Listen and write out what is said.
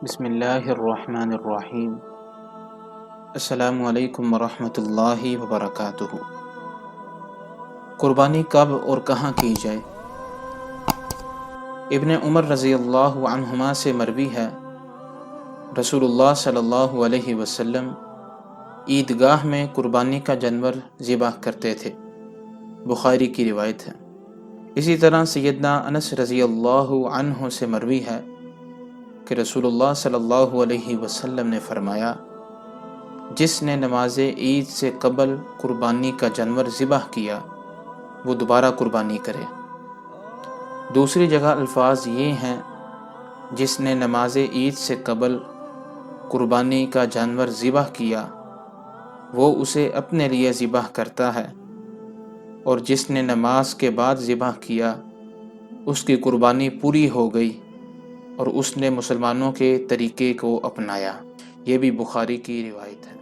بسم اللہ الرحمن الرحیم۔ السلام علیکم ورحمۃ اللہ وبرکاتہ۔ قربانی کب اور کہاں کی جائے؟ ابن عمر رضی اللہ عنہما سے مروی ہے، رسول اللہ صلی اللہ علیہ وسلم عیدگاہ میں قربانی کا جانور ذبح کرتے تھے، بخاری کی روایت ہے۔ اسی طرح سیدنا انس رضی اللہ عنہ سے مروی ہے کہ رسول اللہ صلی اللہ علیہ وسلم نے فرمایا، جس نے نماز عید سے قبل قربانی کا جانور ذبح کیا وہ دوبارہ قربانی کرے۔ دوسری جگہ الفاظ یہ ہیں، جس نے نماز عید سے قبل قربانی کا جانور ذبح کیا وہ اسے اپنے لیے ذبح کرتا ہے، اور جس نے نماز کے بعد ذبح کیا اس کی قربانی پوری ہو گئی اور اس نے مسلمانوں کے طریقے کو اپنایا۔ یہ بھی بخاری کی روایت ہے۔